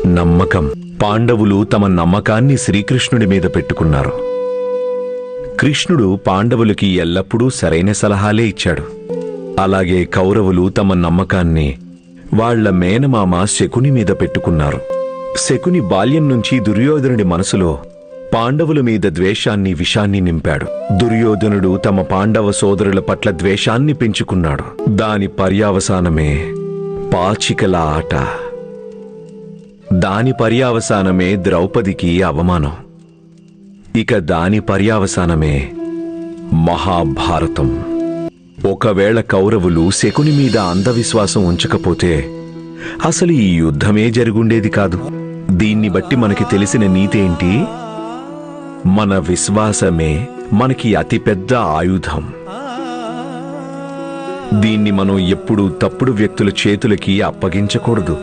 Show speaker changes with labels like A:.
A: నమ్మకం. పాండవులు తమ నమ్మకాన్ని శ్రీకృష్ణుడి మీద పెట్టుకున్నారు. కృష్ణుడు పాండవులకి ఎల్లప్పుడూ సరైన సలహాలే ఇచ్చాడు. అలాగే కౌరవులు తమ నమ్మకాన్ని వాళ్ల మేనమామ శకుని మీద పెట్టుకున్నారు. శకుని బాల్యం నుంచి దుర్యోధనుడి మనసులో పాండవుల మీద ద్వేషాన్ని, విషాన్ని నింపాడు. దుర్యోధనుడు తమ పాండవ సోదరుల పట్ల ద్వేషాన్ని పెంచుకున్నాడు. దాని పర్యావసానమే పాచికల ఆట. దాని పర్యావసానమే ద్రౌపదికి అవమానం. ఇక దాని పర్యావసానమే మహాభారతం. ఒకవేళ కౌరవులు శకుని మీద అంధవిశ్వాసం ఉంచకపోతే అసలు ఈ యుద్ధమే జరుగుండేది కాదు. దీన్ని బట్టి మనకి తెలిసిన నీతేంటి? మన విశ్వాసమే మనకి అతిపెద్ద ఆయుధం. దీన్ని మనం ఎప్పుడూ తప్పుడు వ్యక్తుల చేతులకి అప్పగించకూడదు.